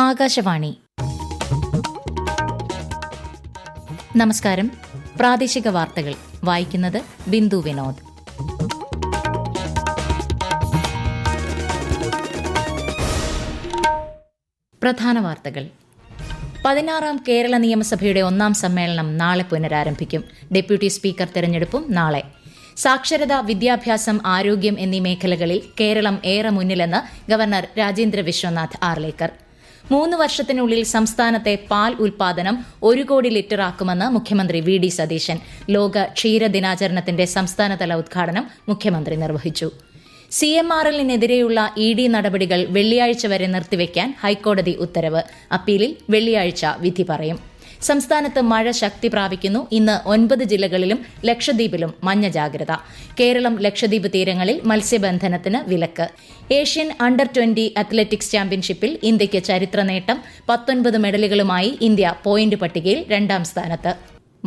ആകാശവാണി. നമസ്കാരം. പ്രാദേശിക വാർത്തകൾ വായിക്കുന്നത് ബിന്ദു വിനോദ്. പ്രധാന വാർത്തകൾ. 16ാം കേരള നിയമസഭയുടെ 1ാം സമ്മേളനം നാളെ പുനരാരംഭിക്കും. ഡെപ്യൂട്ടി സ്പീക്കർ തെരഞ്ഞെടുപ്പും നാളെ. സാക്ഷരത, വിദ്യാഭ്യാസം, ആരോഗ്യം എന്നീ മേഖലകളിൽ കേരളം ഏറെ മുന്നിലെന്ന് ഗവർണർ രാജേന്ദ്ര വിശ്വനാഥ് ആർലേക്കർ. 3 വർഷത്തിനുള്ളിൽ സംസ്ഥാനത്തെ പാൽ ഉൽപാദനം 1 കോടി ലിറ്ററാക്കുമെന്ന് മുഖ്യമന്ത്രി വി ഡി സതീശൻ. ലോക ക്ഷീര ദിനാചരണത്തിന്റെ സംസ്ഥാനതല ഉദ്ഘാടനം മുഖ്യമന്ത്രി നിർവഹിച്ചു. CMRLനെതിരെയുള്ള ED നടപടികൾ വെള്ളിയാഴ്ച വരെ നിർത്തിവെക്കാൻ ഹൈക്കോടതി ഉത്തരവ്. അപ്പീലിൽ വെള്ളിയാഴ്ച വിധി പറയും. സംസ്ഥാനത്ത് മഴ ശക്തി പ്രാപിക്കുന്നു. ഇന്ന് 9 ജില്ലകളിലും ലക്ഷദ്വീപിലും മഞ്ഞ ജാഗ്രത. കേരളം ലക്ഷദ്വീപ് തീരങ്ങളിൽ മത്സ്യബന്ധനത്തിന് വിലക്ക്. ഏഷ്യൻ അണ്ടർ-20 അത്ലറ്റിക്സ് ചാമ്പ്യൻഷിപ്പിൽ ഇന്ത്യയ്ക്ക് ചരിത്ര നേട്ടം. 19 മെഡലുകളുമായി ഇന്ത്യ പോയിന്റ് പട്ടികയിൽ 2ാം സ്ഥാനത്ത്.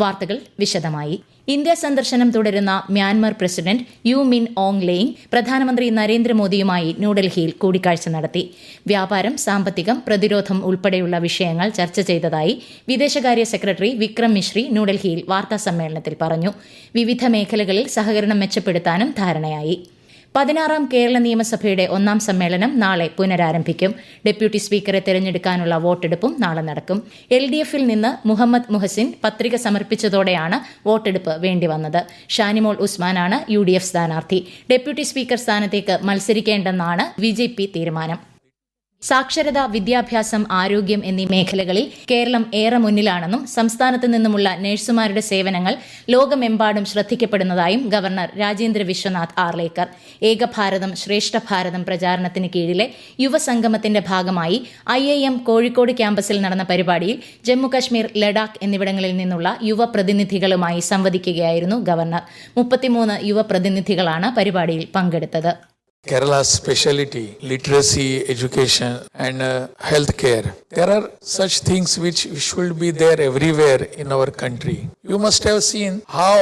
വാർത്തകൾ വിശദമായി. ഇന്ത്യ സന്ദർശനം തുടരുന്ന Myanmar president U Min Aung Hlaing പ്രധാനമന്ത്രി നരേന്ദ്രമോദിയുമായി ന്യൂഡൽഹിയിൽ കൂടിക്കാഴ്ച നടത്തി. വ്യാപാരം, സാമ്പത്തികം, പ്രതിരോധം ഉൾപ്പെടെയുള്ള വിഷയങ്ങൾ ചർച്ച ചെയ്തതായി വിദേശകാര്യ സെക്രട്ടറി വിക്രം മിശ്രി ന്യൂഡൽഹിയിൽ വാർത്താസമ്മേളനത്തിൽ പറഞ്ഞു. വിവിധ മേഖലകളിൽ സഹകരണം മെച്ചപ്പെടുത്താനും ധാരണയായി. 16ാം കേരള നിയമസഭയുടെ 1ാം സമ്മേളനം നാളെ പുനരാരംഭിക്കും. ഡെപ്യൂട്ടി സ്പീക്കറെ തെരഞ്ഞെടുക്കാനുള്ള വോട്ടെടുപ്പും നാളെ നടക്കും. LDFൽ നിന്ന് മുഹമ്മദ് മുഹസിൻ പത്രിക സമർപ്പിച്ചതോടെയാണ് വോട്ടെടുപ്പ് വേണ്ടിവന്നത്. ഷാനിമോൾ ഉസ്മാനാണ് UDF സ്ഥാനാർത്ഥി. ഡെപ്യൂട്ടി സ്പീക്കർ സ്ഥാനത്തേക്ക് മത്സരിക്കേണ്ടെന്നാണ് BJP തീരുമാനം. സാക്ഷരത, വിദ്യാഭ്യാസം, ആരോഗ്യം എന്നീ മേഖലകളിൽ കേരളം ഏറെ മുന്നിലാണെന്നും സംസ്ഥാനത്ത് നിന്നുമുള്ള നഴ്സുമാരുടെ സേവനങ്ങൾ ലോകമെമ്പാടും ശ്രദ്ധിക്കപ്പെടുന്നതായും ഗവർണർ രാജേന്ദ്ര വിശ്വനാഥ് ആർലേക്കർ. ഏകഭാരതം ശ്രേഷ്ഠ ഭാരതം പ്രചാരണത്തിന് കീഴിലെ യുവസംഗമത്തിന്റെ ഭാഗമായി IIM കോഴിക്കോട് ക്യാമ്പസിൽ നടന്ന പരിപാടിയിൽ ജമ്മുകശ്മീർ, ലഡാക്ക് എന്നിവിടങ്ങളിൽ നിന്നുള്ള യുവപ്രതിനിധികളുമായി സംവദിക്കുകയായിരുന്നു ഗവർണർ. 33 യുവപ്രതിനിധികളാണ് പരിപാടിയിൽ പങ്കെടുത്തത്. Kerala's speciality, literacy, education and healthcare. There are such things which should be there everywhere in our country. You must have seen how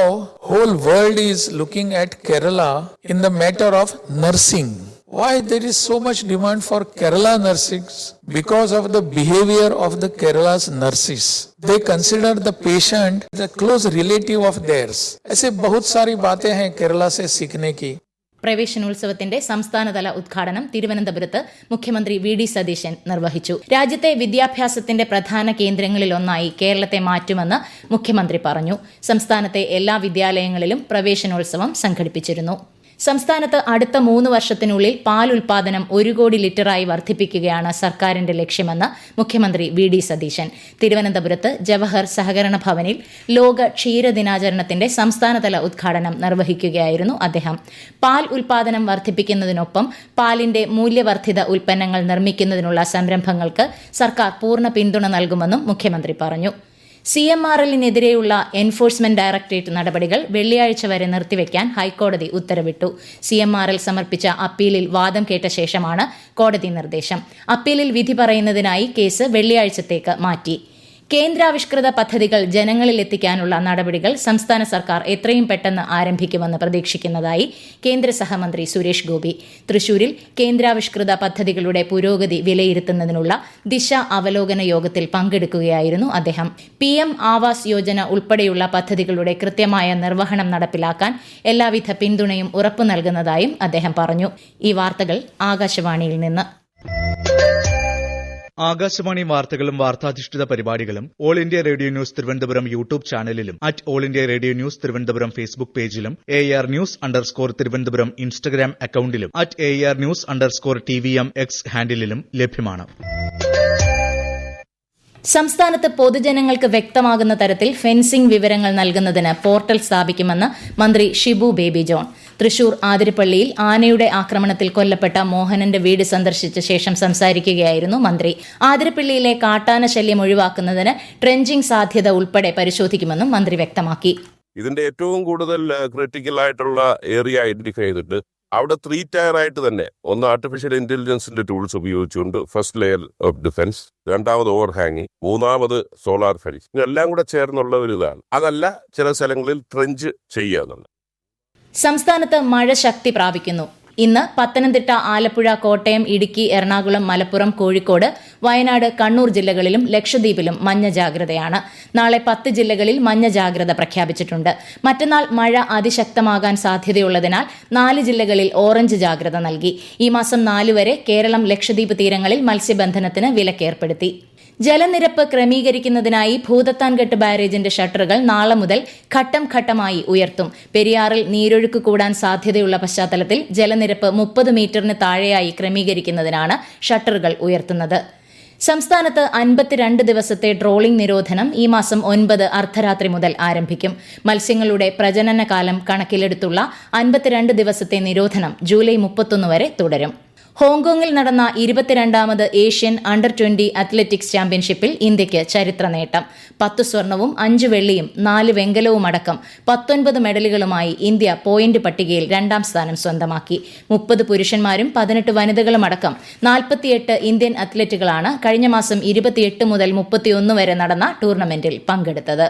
whole world is looking at Kerala in the matter of nursing. Why there is so much demand for Kerala nursing? Because of the behavior of the Kerala's nurses. They consider the patient the close relative of theirs. ऐसे बहुत सारी बातें हैं केरला से सीखने की. പ്രവേശനോത്സവത്തിന്റെ സംസ്ഥാനതല ഉദ്ഘാടനം തിരുവനന്തപുരത്ത് മുഖ്യമന്ത്രി വി ഡി സതീശൻ നിർവഹിച്ചു. രാജ്യത്തെ വിദ്യാഭ്യാസത്തിന്റെ പ്രധാന കേന്ദ്രങ്ങളിലൊന്നായി കേരളത്തെ മാറ്റുമെന്ന് മുഖ്യമന്ത്രി പറഞ്ഞു. സംസ്ഥാനത്തെ എല്ലാ വിദ്യാലയങ്ങളിലും പ്രവേശനോത്സവം സംഘടിപ്പിച്ചിരുന്നു. സംസ്ഥാനത്ത് അടുത്ത 3 വർഷത്തിനുള്ളിൽ പാൽ ഉൽപാദനം 1 കോടി ലിറ്ററായി വർദ്ധിപ്പിക്കുകയാണ് സർക്കാരിന്റെ ലക്ഷ്യമെന്ന് മുഖ്യമന്ത്രി വി ഡി സതീശൻ. തിരുവനന്തപുരത്ത് ജവഹർ സഹകരണ ഭവനിൽ ലോക ക്ഷീര ദിനാചരണത്തിന്റെ സംസ്ഥാനതല ഉദ്ഘാടനം നിർവഹിക്കുകയായിരുന്നു അദ്ദേഹം. പാൽ ഉൽപാദനം വർദ്ധിപ്പിക്കുന്നതിനൊപ്പം പാലിന്റെ മൂല്യവർദ്ധിത ഉൽപ്പന്നങ്ങൾ നിർമ്മിക്കുന്നതിനുള്ള സംരംഭങ്ങൾക്ക് സർക്കാർ പൂർണ്ണ പിന്തുണ നൽകുമെന്നും മുഖ്യമന്ത്രി പറഞ്ഞു. CMRLനെതിരെയുള്ള എൻഫോഴ്സ്മെന്റ് ഡയറക്ടറേറ്റ് നടപടികൾ വെള്ളിയാഴ്ച വരെ നിർത്തിവെക്കാൻ ഹൈക്കോടതി ഉത്തരവിട്ടു. CMRL സമർപ്പിച്ച അപ്പീലിൽ വാദം കേട്ട ശേഷമാണ് കോടതി നിർദ്ദേശം. അപ്പീലിൽ വിധി പറയുന്നതിനായി കേസ് വെള്ളിയാഴ്ചത്തേക്ക് മാറ്റി. കേന്ദ്രാവിഷ്കൃത പദ്ധതികൾ ജനങ്ങളിൽ എത്തിക്കാനുള്ള നടപടികൾ സംസ്ഥാന സർക്കാർ എത്രയും പെട്ടെന്ന് ആരംഭിക്കുമെന്ന് പ്രതീക്ഷിക്കുന്നതായി കേന്ദ്ര സഹമന്ത്രി സുരേഷ് ഗോപി. തൃശൂരിൽ കേന്ദ്രാവിഷ്കൃത പദ്ധതികളുടെ പുരോഗതി വിലയിരുത്തുന്നതിനുള്ള ദിശ അവലോകന യോഗത്തിൽ പങ്കെടുക്കുകയായിരുന്നു അദ്ദേഹം. PM ആവാസ് യോജന ഉൾപ്പെടെയുള്ള പദ്ധതികളുടെ കൃത്യമായ നിർവഹണം നടപ്പിലാക്കാൻ എല്ലാവിധ പിന്തുണയും ഉറപ്പു നൽകുന്നതായും അദ്ദേഹം പറഞ്ഞു. ഈ വാർത്തകൾ ആകാശവാണിയിൽ നിന്ന്. ആകാശവാണി വാർത്തകളും വാർത്താധിഷ്ഠിത പരിപാടികളും All India Radio News Thiruvananthapuram YouTube ചാനലിലും All India Radio News Thiruvananthapuram Facebook പേജിലും AR News_ തിരുവനന്തപുരം ഇൻസ്റ്റഗ്രാം അക്കൌണ്ടിലും AR News_TVM X ഹാൻഡിലും ലഭ്യമാണ്. സംസ്ഥാനത്ത് പൊതുജനങ്ങൾക്ക് വ്യക്തമാകുന്ന തരത്തിൽ ഫെൻസിംഗ് വിവരങ്ങൾ നൽകുന്നതിന് പോർട്ടൽ സ്ഥാപിക്കുമെന്ന് മന്ത്രി ഷിബു ബേബി ജോൺ. തൃശൂർ ആതിരപ്പള്ളിയിൽ ആനയുടെ ആക്രമണത്തിൽ കൊല്ലപ്പെട്ട മോഹനന്റെ വീട് സന്ദർശിച്ച ശേഷം സംസാരിക്കുകയായിരുന്നു മന്ത്രി. ആതിരപ്പള്ളിയിലെ കാട്ടാന ശല്യം ഒഴിവാക്കുന്നതിന് ട്രെഞ്ചിംഗ് സാധ്യത ഉൾപ്പെടെ പരിശോധിക്കുമെന്നും മന്ത്രി വ്യക്തമാക്കി. ഇതിന്റെ ഏറ്റവും കൂടുതൽ ക്രിട്ടിക്കൽ ആയിട്ടുള്ള ഏരിയ ഐഡന്റിഫൈ ചെയ്തിട്ട് അവിടെ 3 ടയർ ആയിട്ട് തന്നെ ഒന്ന് ആർട്ടിഫിഷ്യൽ ഇന്റലിജൻസിന്റെ ടൂൾസ് ഉപയോഗിച്ചുകൊണ്ട് ഫസ്റ്റ് ലെയർ ഓഫ് ഡിഫൻസ്, രണ്ടാമത് ഓവർ ഹാങ്ങിങ്, മൂന്നാമത് സോളാർ ഫെൻസ്, ഇതെല്ലാം കൂടെ ചേർന്നുള്ള ഒരു ഇതാണ്. അതല്ല ചില സ്ഥലങ്ങളിൽ ട്രെഞ്ച് ചെയ്യുക എന്നുള്ളത്. സംസ്ഥാനത്ത് മഴ ശക്തി പ്രാപിക്കുന്നു. ഇന്ന് പത്തനംതിട്ട, ആലപ്പുഴ, കോട്ടയം, ഇടുക്കി, എറണാകുളം, മലപ്പുറം, കോഴിക്കോട്, വയനാട്, കണ്ണൂർ ജില്ലകളിലും ലക്ഷദ്വീപിലും മഞ്ഞ ജാഗ്രതയാണ്. നാളെ 10 ജില്ലകളിൽ മഞ്ഞ ജാഗ്രത പ്രഖ്യാപിച്ചിട്ടുണ്ട്. മറ്റന്നാൾ മഴ അതിശക്തമാകാൻ സാധ്യതയുള്ളതിനാൽ 4 ജില്ലകളിൽ ഓറഞ്ച് ജാഗ്രത നൽകി. ഈ മാസം 4 വരെ കേരളം, ലക്ഷദ്വീപ് തീരങ്ങളിൽ മത്സ്യബന്ധനത്തിന് വിലക്കേർപ്പെടുത്തി. ജലനിരപ്പ് ക്രമീകരിക്കുന്നതിനായി ഭൂതത്താൻകെട്ട് ബാരേജിന്റെ ഷട്ടറുകൾ നാളെ മുതൽ ഘട്ടം ഘട്ടമായി ഉയർത്തും. പെരിയാറിൽ നീരൊഴുക്ക് കൂടാൻ സാധ്യതയുള്ള പശ്ചാത്തലത്തിൽ ജലനിരപ്പ് 30 മീറ്ററിന് താഴെയായി ക്രമീകരിക്കുന്നതിനാണ് ഷട്ടറുകൾ ഉയർത്തുന്നത്. സംസ്ഥാനത്ത് 52 ദിവസത്തെ ട്രോളിംഗ് നിരോധനം ഈ മാസം 9 അർദ്ധരാത്രി മുതൽ ആരംഭിക്കും. മത്സ്യങ്ങളുടെ പ്രജനനകാലം കണക്കിലെടുത്തുള്ള 52 ദിവസത്തെ നിരോധനം ജൂലൈ 31 വരെ തുടരും. ഹോങ്കോങ്ങിൽ നടന്ന 22ാമത് ഏഷ്യൻ അണ്ടർ 20 അത്ലറ്റിക്സ് ചാമ്പ്യൻഷിപ്പിൽ ഇന്ത്യയ്ക്ക് ചരിത്ര നേട്ടം. 10 സ്വർണവും 5 വെള്ളിയും 4 വെങ്കലവും അടക്കം 19 മെഡലുകളുമായി ഇന്ത്യ പോയിന്റ് പട്ടികയിൽ 2ാം സ്ഥാനം സ്വന്തമാക്കി. 30 പുരുഷന്മാരും 18 വനിതകളും അടക്കം 48 ഇന്ത്യൻ അത്ലറ്റുകളാണ് കഴിഞ്ഞ മാസം 28 മുതൽ 31 വരെ നടന്ന ടൂർണമെന്റിൽ പങ്കെടുത്തത്.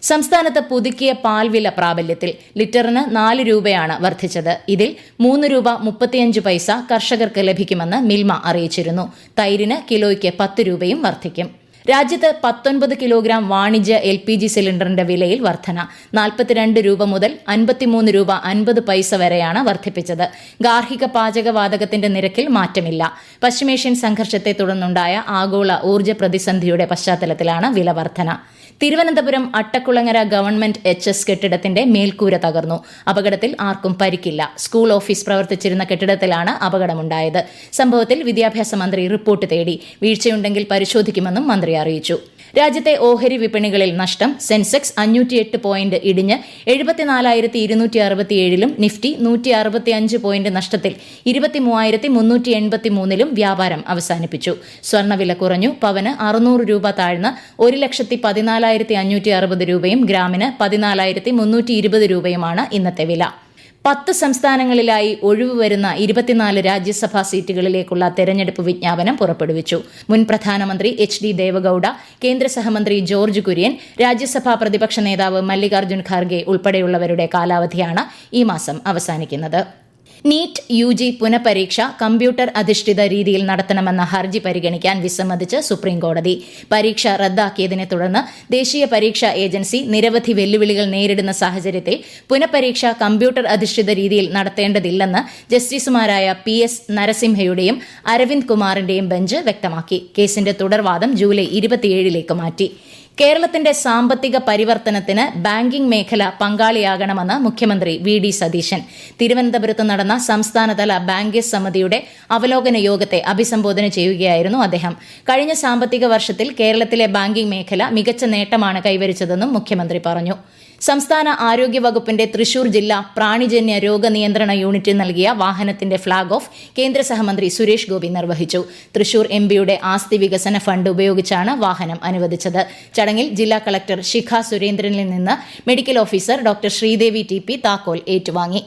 സംസ്ഥാനത്ത് പുതുക്കിയ പാൽ വില പ്രാബല്യത്തിൽ. ലിറ്ററിന് 4 രൂപയാണ് വർദ്ധിച്ചത്. ഇതിൽ 3 രൂപ 35 പൈസ കർഷകർക്ക് ലഭിക്കുമെന്ന് മിൽമ അറിയിച്ചിരുന്നു. തൈരിന് കിലോയ്ക്ക് 10 രൂപയും വർദ്ധിക്കും. രാജ്യത്ത് 19 കിലോഗ്രാം വാണിജ്യ LPG സിലിണ്ടറിന്റെ വിലയിൽ വർധന. 42 രൂപ മുതൽ 53 രൂപ 50 പൈസ വരെയാണ് വർദ്ധിപ്പിച്ചത്. ഗാർഹിക പാചകവാതകത്തിന്റെ നിരക്കിൽ മാറ്റമില്ല. പശ്ചിമേഷ്യൻ സംഘർഷത്തെ തുടർന്നുണ്ടായ ആഗോള ഊർജ്ജ പ്രതിസന്ധിയുടെ പശ്ചാത്തലത്തിലാണ് വില വർധന. തിരുവനന്തപുരം അട്ടക്കുളങ്ങര ഗവൺമെന്റ് HS കെട്ടിടത്തിന്റെ മേൽക്കൂര തകർന്നു. അപകടത്തിൽ ആർക്കും പരിക്കില്ല. സ്കൂൾ ഓഫീസ് പ്രവർത്തിച്ചിരുന്ന കെട്ടിടത്തിലാണ് അപകടമുണ്ടായത്. സംഭവത്തിൽ വിദ്യാഭ്യാസ മന്ത്രി റിപ്പോർട്ട് തേടി. വീഴ്ചയുണ്ടെങ്കിൽ പരിശോധിക്കുമെന്നും മന്ത്രി അറിയിച്ചു. രാജ്യത്തെ ഓഹരി വിപണികളിൽ നഷ്ടം. സെൻസെക്സ് 508 പോയിന്റ് ഇടിഞ്ഞ് 74,267ലും നിഫ്റ്റി 165 പോയിന്റ് നഷ്ടത്തിൽ 23,383ലും വ്യാപാരം അവസാനിപ്പിച്ചു. സ്വർണ്ണവില കുറഞ്ഞു. പവന് 600 രൂപ താഴ്ന്ന് 1,14,560 രൂപയും ഗ്രാമിന് 14,320 രൂപയുമാണ് ഇന്നത്തെ വില. 10 സംസ്ഥാനങ്ങളിലായി ഒഴിവ് വരുന്ന 24 രാജ്യസഭാ സീറ്റുകളിലേക്കുള്ള തെരഞ്ഞെടുപ്പ് വിജ്ഞാപനം പുറപ്പെടുവിച്ചു. മുൻ പ്രധാനമന്ത്രി HD ദേവഗൌഡ, കേന്ദ്ര സഹമന്ത്രി ജോർജ് കുര്യൻ, രാജ്യസഭാ പ്രതിപക്ഷ നേതാവ് മല്ലികാർജ്ജുൻ ഖാർഗെ ഉൾപ്പെടെയുള്ളവരുടെ കാലാവധിയാണ് ഈ മാസം അവസാനിക്കുന്നത്. നീറ്റ് UG പുനഃപരീക്ഷ കമ്പ്യൂട്ടർ അധിഷ്ഠിത രീതിയിൽ നടത്തണമെന്ന ഹർജി പരിഗണിക്കാൻ വിസമ്മതിച്ച് സുപ്രീംകോടതി. പരീക്ഷ റദ്ദാക്കിയതിനെ തുടർന്ന് ദേശീയ പരീക്ഷാ ഏജൻസി നിരവധി വെല്ലുവിളികൾ നേരിടുന്ന സാഹചര്യത്തിൽ പുനഃപരീക്ഷ കമ്പ്യൂട്ടർ അധിഷ്ഠിത രീതിയിൽ നടത്തേണ്ടതില്ലെന്ന് ജസ്റ്റിസുമാരായ PS നരസിംഹയുടെയും അരവിന്ദ് കുമാറിന്റെയും ബെഞ്ച് വ്യക്തമാക്കി. കേസിന്റെ തുടർവാദം ജൂലൈ 27ലേക്ക് മാറ്റി. കേരളത്തിന്റെ സാമ്പത്തിക പരിവർത്തനത്തിന് ബാങ്കിംഗ് മേഖല പങ്കാളിയാകണമെന്ന് മുഖ്യമന്ത്രി VD സതീശൻ. തിരുവനന്തപുരത്ത് നടന്ന സംസ്ഥാനതല ബാങ്കേഴ്സ് സമിതിയുടെ അവലോകന യോഗത്തെ അഭിസംബോധന ചെയ്യുകയായിരുന്നു അദ്ദേഹം. കഴിഞ്ഞ സാമ്പത്തിക വർഷത്തിൽ കേരളത്തിലെ ബാങ്കിംഗ് മേഖല മികച്ച നേട്ടമാണ് കൈവരിച്ചതെന്നും മുഖ്യമന്ത്രി പറഞ്ഞു. സംസ്ഥാന ആരോഗ്യ വകുപ്പിന്റെ തൃശൂർ ജില്ലാ പ്രാണിജന്യ രോഗനിയന്ത്രണ യൂണിറ്റ് നൽകിയ വാഹനത്തിന്റെ ഫ്ളാഗ് ഓഫ് കേന്ദ്ര സഹമന്ത്രി സുരേഷ് ഗോപി നിർവഹിച്ചു. തൃശൂർ MPയുടെ ആസ്തി വികസന ഫണ്ട് ഉപയോഗിച്ചാണ് വാഹനം അനുവദിച്ചത്. ചടങ്ങിൽ ജില്ലാ കളക്ടർ ശിഖ സുരേന്ദ്രനിൽ നിന്ന് medical officer doctor Sreedevi TP താക്കോൽ ഏറ്റുവാങ്ങി.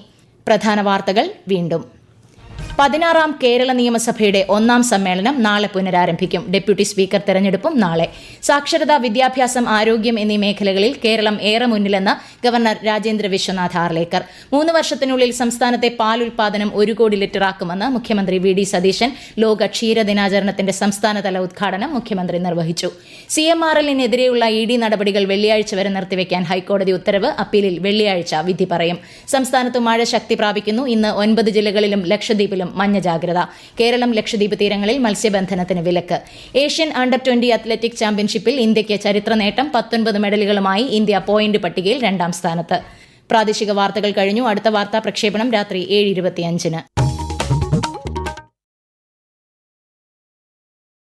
പ്രധാന വാർത്തകൾ വീണ്ടും. 16ാം കേരള നിയമസഭയുടെ 1ാം സമ്മേളനം നാളെ പുനരാരംഭിക്കും. ഡെപ്യൂട്ടി സ്പീക്കർ തെരഞ്ഞെടുപ്പും നാളെ. സാക്ഷരത, വിദ്യാഭ്യാസം, ആരോഗ്യം എന്നീ മേഖലകളിൽ കേരളം ഏറെ മുന്നിലെന്ന് ഗവർണർ രാജേന്ദ്ര വിശ്വനാഥ് ആർലേക്കർ. 3 വർഷത്തിനുള്ളിൽ സംസ്ഥാനത്തെ പാൽ ഉൽപാദനം 1 കോടി ലിറ്ററാക്കുമെന്ന് മുഖ്യമന്ത്രി VD സതീശൻ. ലോക ക്ഷീര ദിനാചരണത്തിന്റെ സംസ്ഥാനതല ഉദ്ഘാടനം മുഖ്യമന്ത്രി നിർവഹിച്ചു. CMRLനെതിരെയുള്ള ED നടപടികൾ വെള്ളിയാഴ്ച വരെ നിർത്തിവെക്കാൻ ഹൈക്കോടതി ഉത്തരവ്. അപ്പീലിൽ വെള്ളിയാഴ്ച വിധി പറയും. സംസ്ഥാനത്ത് മഴ ശക്തി പ്രാപിക്കുന്നു. ഇന്ന് 9 ജില്ലകളിലും ലക്ഷദ്വീപിലും മഞ്ഞ ജാഗ്രത. കേരളം, ലക്ഷദ്വീപ് തീരങ്ങളിൽ മത്സ്യബന്ധനത്തിന് വിലക്ക്. ഏഷ്യൻ അണ്ടർ 20 അത്ലറ്റിക്സ് ചാമ്പ്യൻഷിപ്പിൽ ഇന്ത്യയ്ക്ക് ചരിത്ര നേട്ടം. 19 മെഡലുകളുമായി ഇന്ത്യ പോയിന്റ് പട്ടികയിൽ 2ാം സ്ഥാനത്ത്. പ്രാദേശിക വാർത്തകൾ കഴിഞ്ഞു. അടുത്ത വാർത്താ പ്രക്ഷേപണം രാത്രി 7:25.